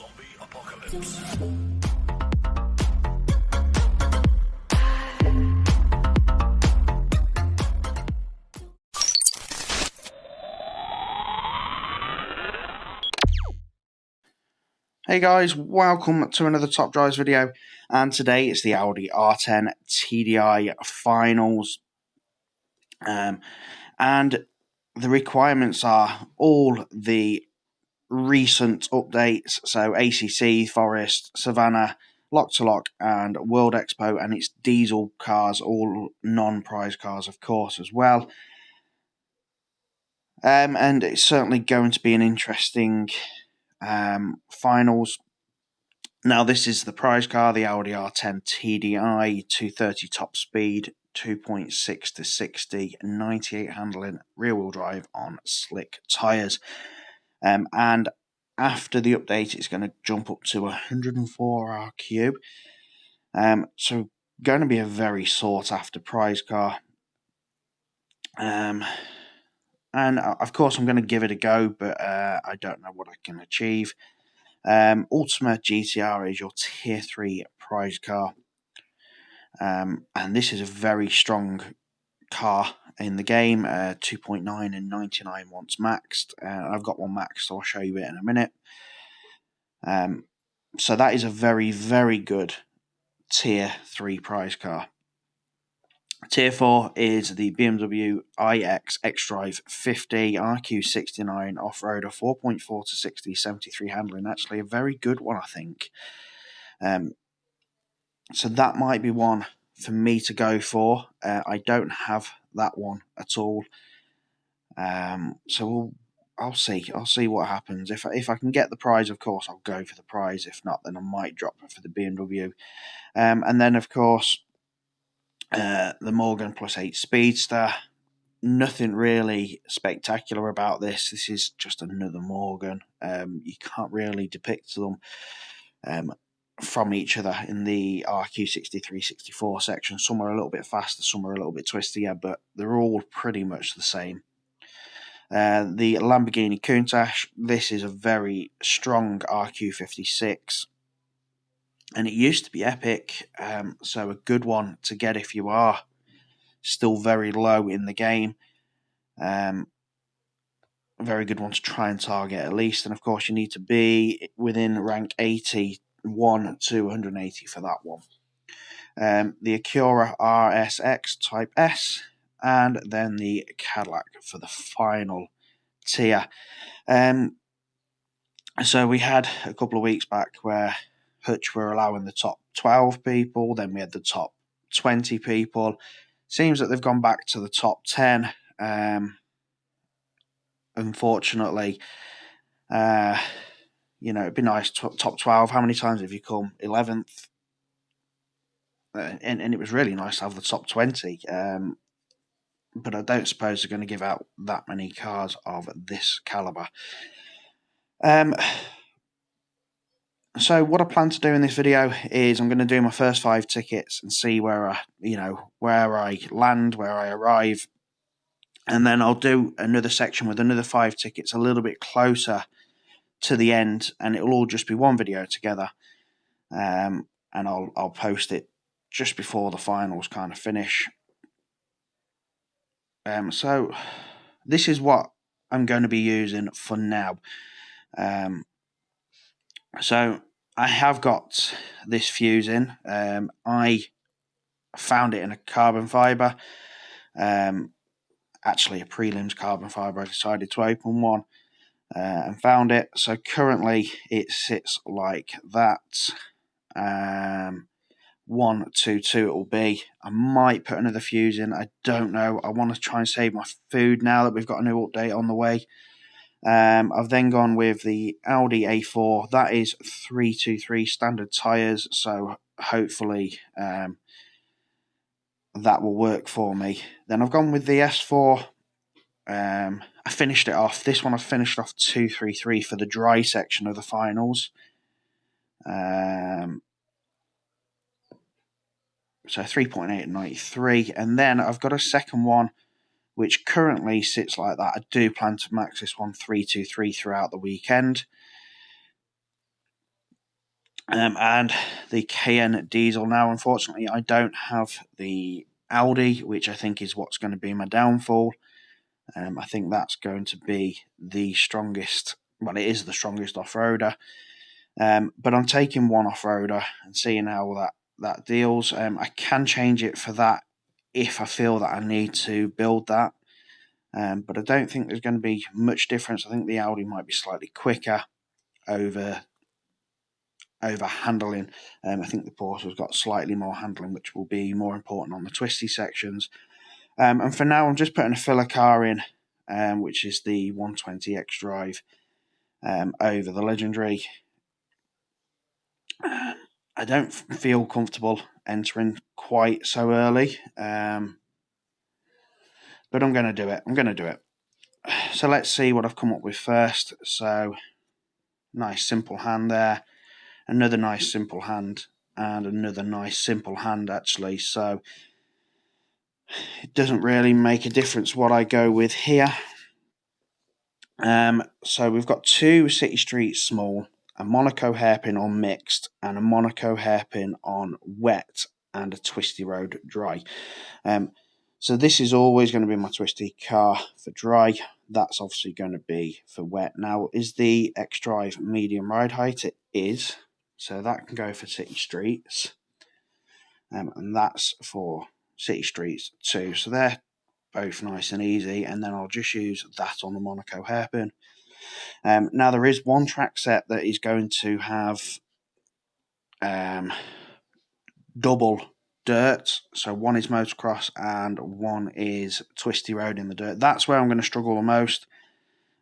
Zombie apocalypse. Hey guys, welcome to another Top Drives video, and today it's the Audi R10 TDI finals, and the requirements are all the recent updates, so ACC, Forest, Savannah, Lock to Lock and World Expo, and it's diesel cars, all non-prize cars of course as well, and it's certainly going to be an interesting finals. Now, this is the prize car, the Audi R10 TDI, 230 top speed, 2.6 to 60, 98 handling, rear-wheel drive on slick tyres. And after the update, it's going to jump up to 104 RQ. So, going to be a very sought-after prize car. And, of course, I'm going to give it a go, but I don't know what I can achieve. Ultima GTR is your tier 3 prize car, and this is a very strong car in the game, 2.9 and 99 once maxed. I've got one maxed, so I'll show you it in a minute. So that is a very, very good tier 3 prize car. Tier 4 is the BMW iX xDrive 50 RQ69 off-roader, 4.4 to 60, 73 handling. Actually a very good one, I think. So that might be one for me to go for. I don't have that one at all. So I'll see. I'll see what happens. If I can get the prize, of course, I'll go for the prize. If not, then I might drop it for the BMW. And then, of course, the Morgan Plus 8 Speedster. Nothing really spectacular about this. This is just another Morgan. You can't really depict them from each other in the RQ63, 64 section. Some are a little bit faster, some are a little bit twistier, but they're all pretty much the same. The Lamborghini Countach, this is a very strong RQ56, and it used to be epic, so a good one to get if you are still very low in the game. A very good one to try and target at least, and of course you need to be within rank 81 to 180 for that one. The Acura RSX Type S, and then the Cadillac for the final tier. So we had a couple of weeks back where Hutch were allowing the top 12 people, then we had the top 20 people. Seems that they've gone back to the top 10. Unfortunately, it'd be nice, top 12. How many times have you come? 11th. And it was really nice to have the top 20. But I don't suppose they're going to give out that many cars of this caliber. So what I plan to do in this video is I'm going to do my first 5 tickets and see where I land, where I arrive. And then I'll do another section with another 5 tickets a little bit closer to the end, and it'll all just be one video together. And I'll post it just before the finals kind of finish. So this is what I'm going to be using for now. So I have got this fuse in. I found it in a carbon fibre. Actually a prelims carbon fibre. I decided to open one and found it. So currently it sits like that. 1, 2, 2 it will be. I might put another fuse in. I don't know. I want to try and save my food now that we've got a new update on the way. I've then gone with the Audi A4. That is 323 standard tyres, so hopefully that will work for me. Then I've gone with the S4. I finished it off. This one I finished off 233 for the dry section of the finals. So 3.8 and 93. And then I've got a second one which currently sits like that. I do plan to max this one 323 throughout the weekend. and the Cayenne diesel. Now, unfortunately, I don't have the Audi, which I think is what's going to be my downfall. I think that's going to be the strongest. Well, it is the strongest off-roader. But I'm taking one off-roader and seeing how that deals. I can change it for that if I feel that I need to build that. But I don't think there's going to be much difference. I think the Audi might be slightly quicker over handling. I think the Porsche's got slightly more handling, which will be more important on the twisty sections. And for now, I'm just putting a filler car in, which is the 120 X-Drive over the Legendary. I don't feel comfortable entering quite so early, but I'm going to do it. So let's see what I've come up with first. So, nice simple hand there. Another nice simple hand. And another nice simple hand, actually. So, it doesn't really make a difference what I go with here. So we've got two City Street small, a Monaco hairpin on mixed, and a Monaco hairpin on wet, and a Twisty Road dry. So this is always going to be my Twisty car for dry. That's obviously going to be for wet. Now, is the X-Drive medium ride height? It is. So that can go for City Streets. And that's for City Streets too. So they're both nice and easy. And then I'll just use that on the Monaco hairpin. Now, there is one track set that is going to have double dirt. So one is motocross and one is twisty road in the dirt. That's where I'm going to struggle the most.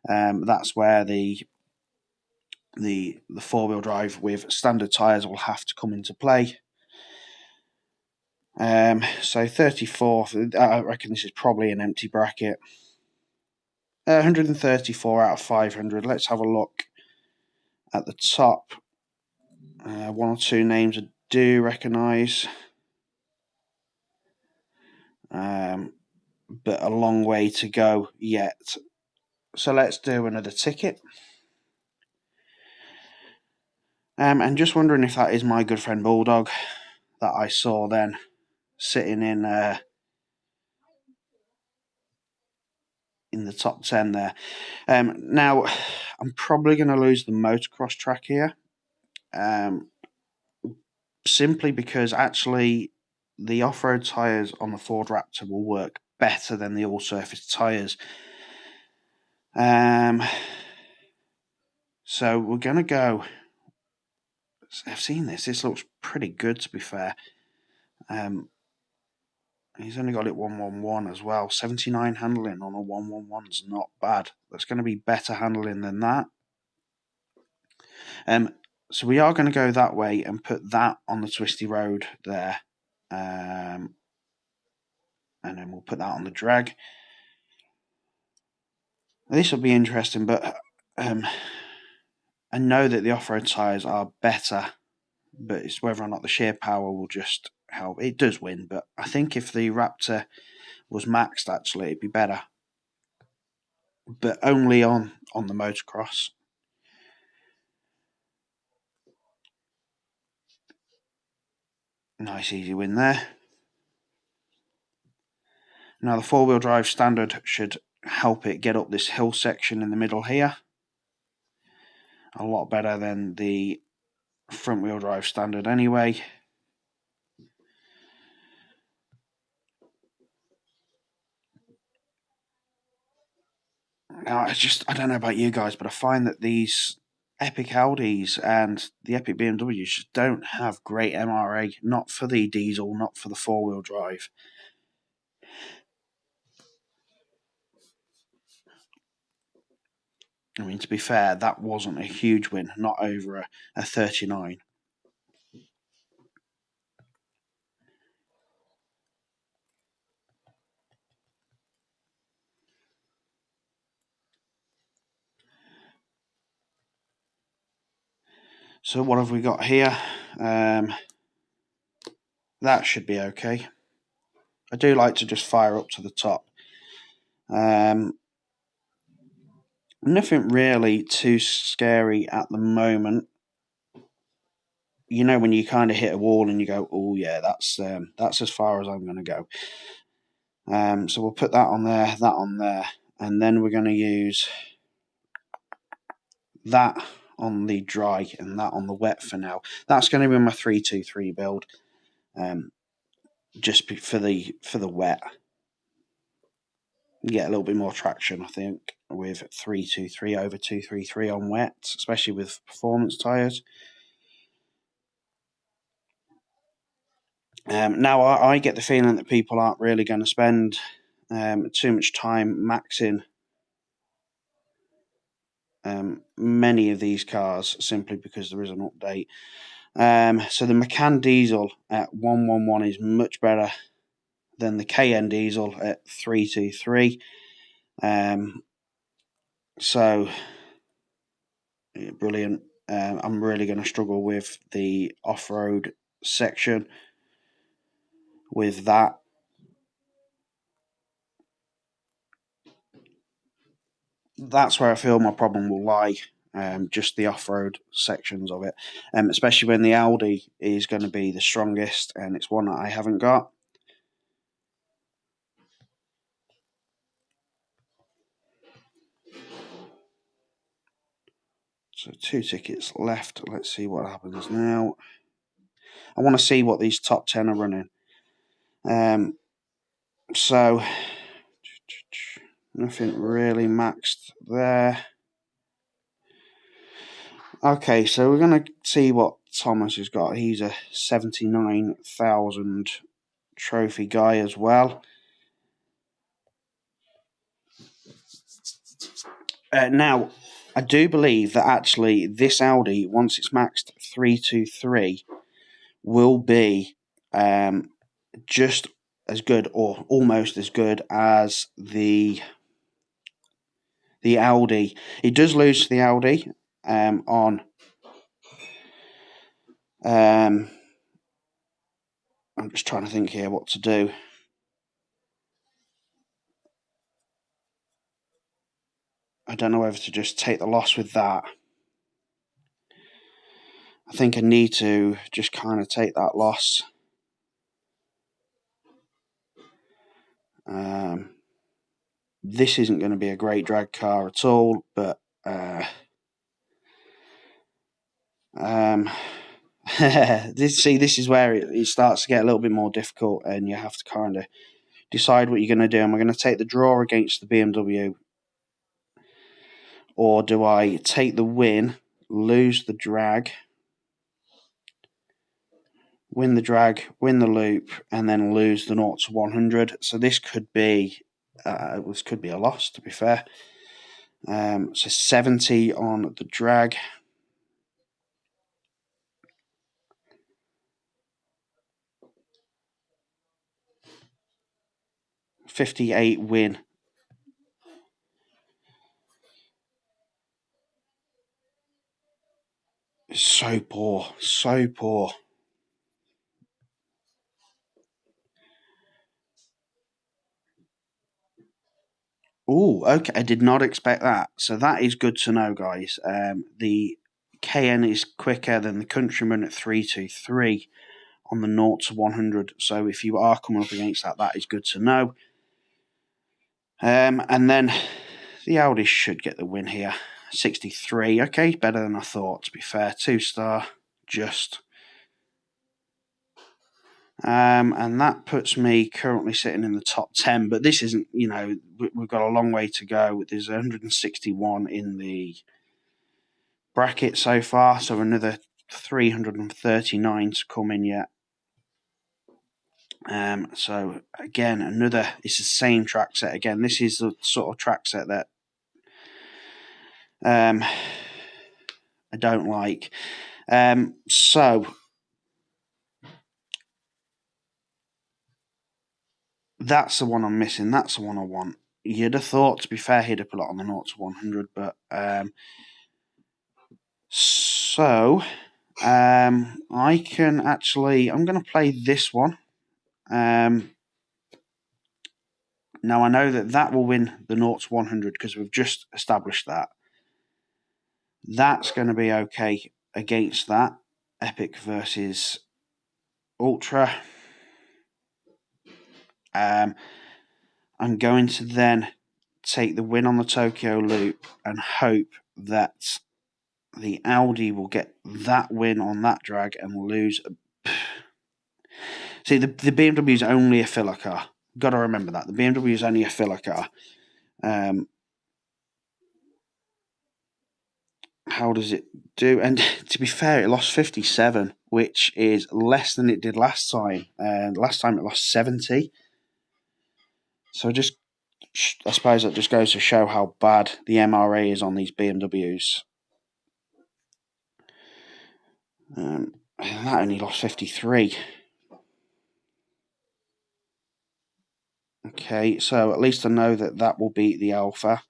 That's where the four-wheel drive with standard tyres will have to come into play. So 34th, I reckon this is probably an empty bracket. 134 out of 500. Let's have a look at the top. One or two names I do recognise. But a long way to go yet. So let's do another ticket. And just wondering if that is my good friend Bulldog that I saw then sitting in the top 10 there. Now, I'm probably going to lose the motocross track here. Simply because actually the off-road tyres on the Ford Raptor will work better than the all-surface tyres. So we're going to go... I've seen this. This looks pretty good, to be fair. He's only got it 111 as well. 79 handling on a 111 is not bad. That's going to be better handling than that. So we are going to go that way and put that on the twisty road there. And then we'll put that on the drag. This will be interesting, but I know that the off-road tyres are better, but it's whether or not the sheer power will just help. It does win, but I think if the Raptor was maxed, actually, it'd be better. But only on the motocross. Nice easy win there. Now the four-wheel drive standard should help it get up this hill section in the middle here. A lot better than the front-wheel drive standard anyway. Now, I don't know about you guys, but I find that these Epic Audis and the Epic BMWs just don't have great MRA, not for the diesel, not for the four-wheel drive. I mean, to be fair, that wasn't a huge win, not over a 39. So what have we got here? That should be okay. I do like to just fire up to the top. Nothing really too scary at the moment. you know, when you kind of hit a wall and you go, oh yeah, that's as far as I'm going to go. So we'll put that on there, and then we're going to use that on the dry and that on the wet for now. That's going to be my 3-2-3 build, just for the wet. Get a little bit more traction, I think, with 3-2-3 over 2-3-3 on wet, especially with performance tyres. Now, I get the feeling that people aren't really going to spend too much time maxing many of these cars simply because there is an update. So the Macan diesel at 111 is much better than the KN diesel at 323. So brilliant. I'm really going to struggle with the off-road section with that. That's where I feel my problem will lie. Just the off-road sections of it, especially when the Audi is going to be the strongest, and it's one that I haven't got. So 2 tickets left. Let's see what happens now. I want to see what these top 10 are running. So nothing really maxed there. Okay, so we're going to see what Thomas has got. He's a 79,000 trophy guy as well. Now, I do believe that actually this Audi, once it's maxed 323, will be just as good or almost as good as the Audi. It does lose to the Audi on I'm just trying to think here what to do. I don't know whether to just take the loss with that. I think I need to just kind of take that loss. This isn't going to be a great drag car at all, but this is where it starts to get a little bit more difficult, and you have to kind of decide what you're going to do. Am I going to take the draw against the BMW, or do I take the win, lose the drag, win the drag, win the loop, and then lose the 0 to 100? So this could be a loss, to be fair. So 70 on the drag. 58 win. So poor, so poor. Oh, okay. I did not expect that. So that is good to know, guys. The KN is quicker than the Countryman at 323 on the 0 to 100. So if you are coming up against that, that is good to know. And then the Audi should get the win here. 63. Okay, better than I thought, to be fair. 2-star, just. And that puts me currently sitting in the top 10, but this isn't, we've got a long way to go. There's 161 in the bracket so far, so another 339 to come in yet. So again, it's the same track set again. This is the sort of track set that I don't like. So that's the one I'm missing. That's the one I want. You'd have thought, to be fair, he'd have put it on the 0 to 100, but so I can actually, I'm going to play this one. Now I know that will win the 0 to 100 because we've just established that. That's going to be okay against that. Epic versus Ultra. I'm going to then take the win on the Tokyo Loop and hope that the Audi will get that win on that drag and lose. See, the BMW is only a filler car. Got to remember that. The BMW is only a filler car. How does it do? And to be fair, it lost 57, which is less than it did last time. Last time it lost 70. So I suppose that just goes to show how bad the MRA is on these BMWs. That only lost 53. Okay, so at least I know that will beat the Alpha.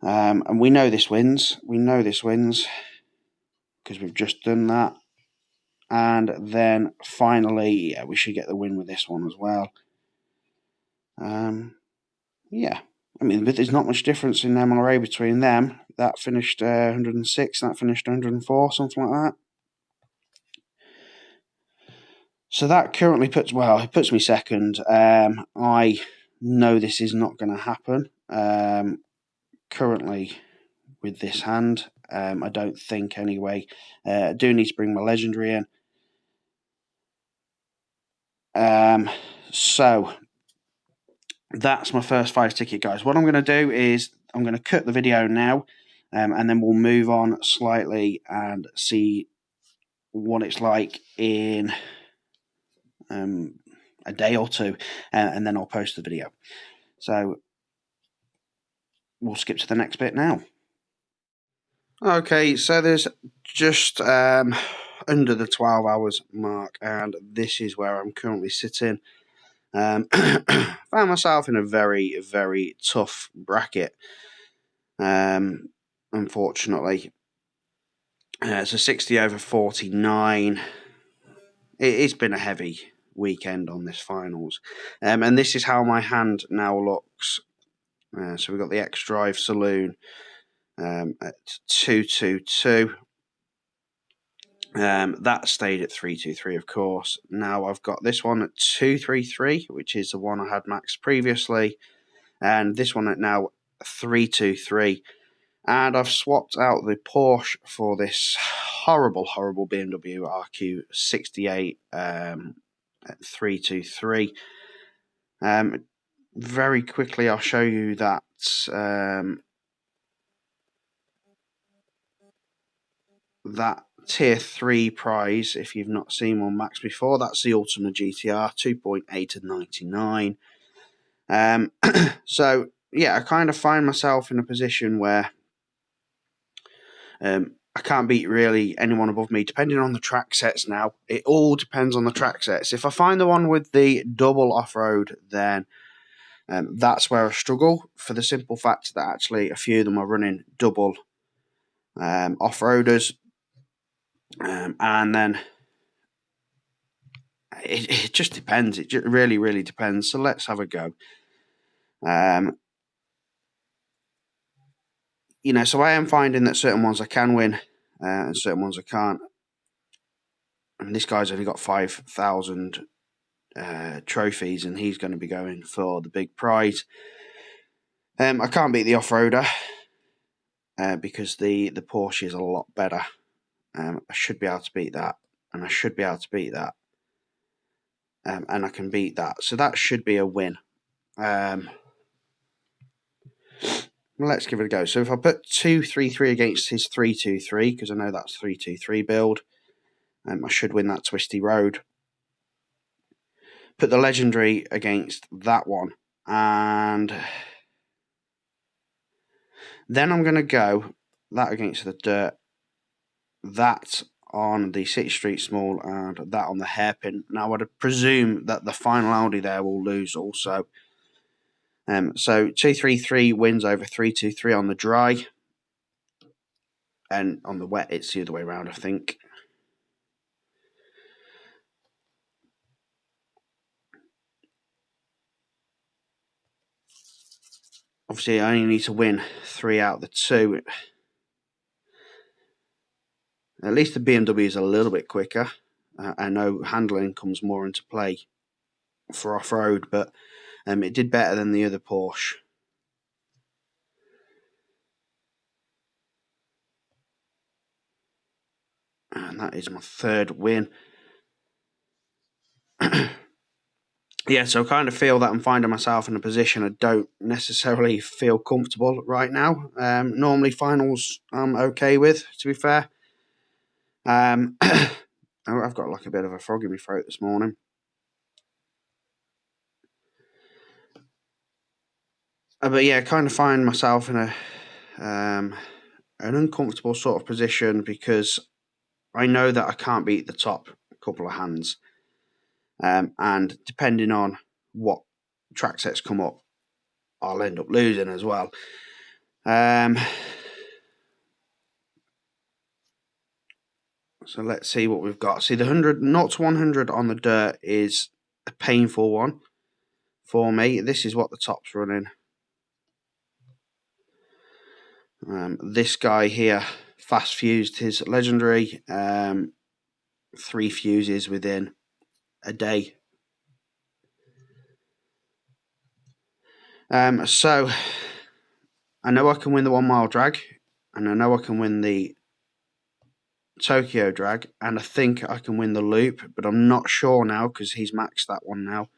And we know this wins. We know this wins because we've just done that. And then finally, yeah, we should get the win with this one as well. Yeah, I mean, there's not much difference in MRA between them. That finished 106, that finished 104, something like that. So that currently puts me second. I know this is not going to happen. Currently, with this hand, I don't think anyway. I do need to bring my legendary in. So that's my first 5 ticket, guys. What I'm going to do is I'm going to cut the video now, and then we'll move on slightly and see what it's like in a day or two, and then I'll post the video. So we'll skip to the next bit now. Okay, so there's just under the 12 hours mark, and this is where I'm currently sitting. Found myself in a very, very tough bracket, unfortunately. It's a 60 over 49. It's been a heavy weekend on this finals. And this is how my hand now looks. So we've got the X-Drive Saloon at 222. That stayed at 323, of course. Now I've got this one at 233, which is the one I had maxed previously. And this one at now 323. And I've swapped out the Porsche for this horrible, horrible BMW RQ68 at 323. Very quickly, I'll show you that that tier 3 prize. If you've not seen one max before, that's the Ultima GTR 2.8 of 99. So yeah, I kind of find myself in a position where I can't beat really anyone above me, depending on the track sets now. It all depends on the track sets. If I find the one with the double off-road, then that's where I struggle, for the simple fact that actually a few of them are running double off-roaders. And then it just depends. It really, really depends. So let's have a go. So I am finding that certain ones I can win and certain ones I can't. And this guy's only got 5,000 trophies, and he's going to be going for the big prize. I can't beat the off-roader because the Porsche is a lot better. I should be able to beat that, and I should be able to beat that, and I can beat that. So that should be a win. Let's give it a go. So if I put 233 against his 323, because I know that's 323 build, I should win that twisty road. Put the legendary against that one, and then I'm going to go that against the dirt, that on the City Street Small, and that on the hairpin. Now, I'd presume that the final Audi there will lose also. So 233 wins over 323 on the dry, and on the wet it's the other way around, I think. Obviously, I only need to win 3 out of the 2. At least the BMW is a little bit quicker. I know handling comes more into play for off-road, but it did better than the other Porsche. And that is my third win. Yeah, so I kind of feel that I'm finding myself in a position I don't necessarily feel comfortable right now. Normally finals I'm okay with, to be fair. I've got like a bit of a frog in my throat this morning. But yeah, I kind of find myself in an uncomfortable sort of position because I know that I can't beat the top couple of hands. And depending on what track sets come up, I'll end up losing as well. So let's see what we've got. See, the 0 to 100 on the dirt is a painful one for me. This is what the top's running. This guy here fast fused his legendary 3 fuses within a day. So I know I can win the 1 mile drag, and I know I can win the Tokyo drag, and I think I can win the loop, but I'm not sure now because he's maxed that one now.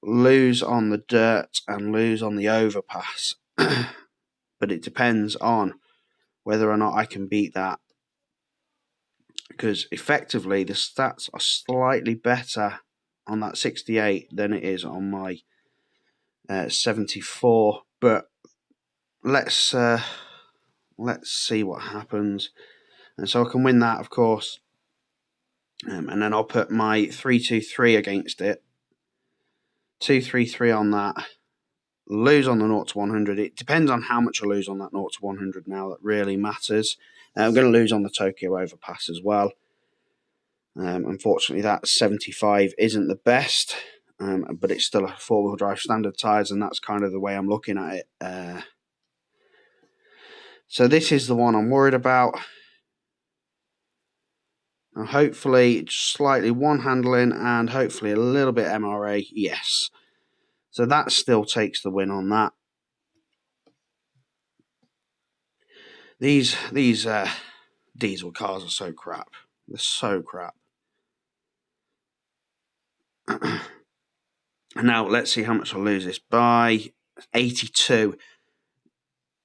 Lose on the dirt and lose on the overpass. But it depends on whether or not I can beat that, because effectively the stats are slightly better on that 68 than it is on my 74. But let's see what happens. And so I can win that, of course, and then I'll put my 323 against it. 233 on that. Lose on the 0 to 100. It depends on how much I lose on that 0 to 100 now. That really matters. I'm going to lose on the Tokyo overpass as well. Unfortunately, that 75 isn't the best, but it's still a 4-wheel drive standard tyres, and that's kind of the way I'm looking at it. So this is the one I'm worried about. And hopefully, slightly one handling and hopefully a little bit MRA. Yes. So that still takes the win on that. These diesel cars are so crap. They're so crap. Now, let's see how much I'll lose this by. 82.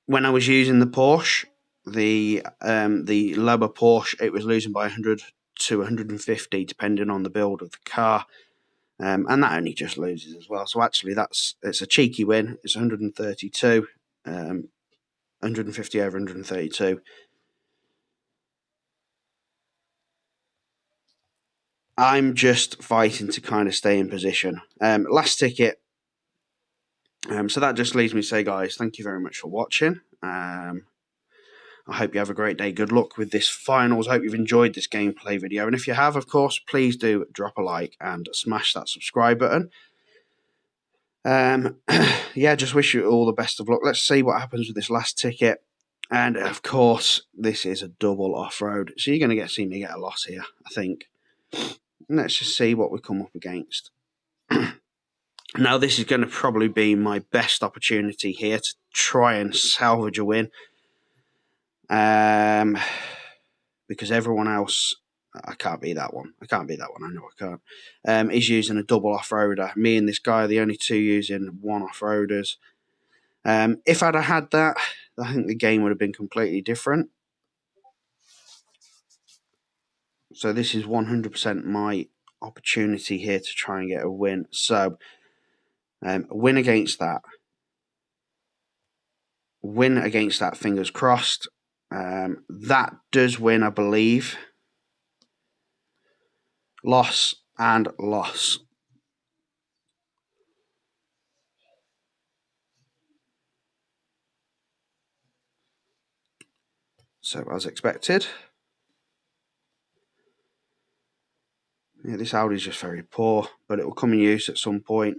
When I was using the Porsche, the lower Porsche, it was losing by 100 to 150, depending on the build of the car. And that only just loses as well. So actually, it's a cheeky win. It's 132, 150 over 132. I'm just fighting to kind of stay in position. Last ticket. So that just leaves me to say, guys, thank you very much for watching. I hope you have a great day. Good luck with this finals. I hope you've enjoyed this gameplay video. And if you have, of course, please do drop a like and smash that subscribe button. Yeah, just wish you all the best of luck. Let's see what happens with this last ticket. And, of course, this is a double off-road. So you're going to see me get a loss here, I think. Let's just see what we come up against. Now, this is going to probably be my best opportunity here to try and salvage a win. Because everyone else, I can't beat that one. I know I can't. He's using a double off-roader. Me and this guy are the only two using one off-roaders. If I'd have had that, I think the game would have been completely different. So this is 100% my opportunity here to try and get a win. So, win against that. Win against that, fingers crossed. That does win, I believe. Loss and loss. So, as expected. Yeah, this Audi is just very poor, but it will come in use at some point.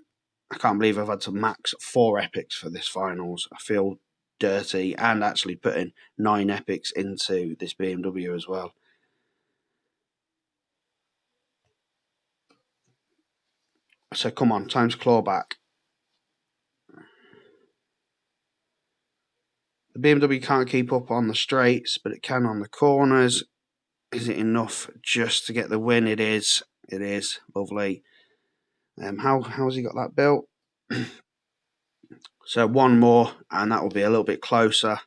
I can't believe I've had to max 4 epics for this finals. I feel dirty, and actually putting 9 epics into this BMW as well. So come on, time to claw back. The BMW can't keep up on the straights, but it can on the corners. Is it enough just to get the win? It is. It is. Lovely. How has he got that built? So one more, and that will be a little bit closer.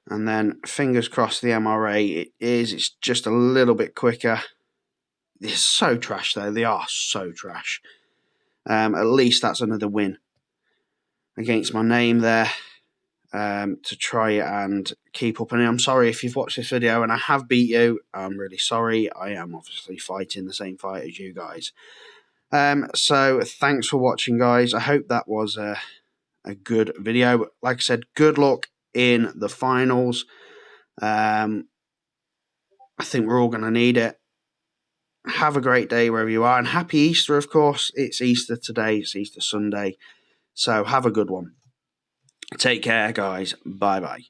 And then fingers crossed the MRA. It is. It's just a little bit quicker. They're so trash, though. They are so trash. At least that's another win against my name there. To try and keep up. And I'm sorry if you've watched this video and I have beat you. I'm really sorry. I am obviously fighting the same fight as you guys. So thanks for watching, guys. I hope that was a good video. Like I said, good luck in the finals. I think we're all going to need it. Have a great day wherever you are, and happy Easter, of course. It's Easter today. It's Easter Sunday. So have a good one. Take care, guys. Bye-bye.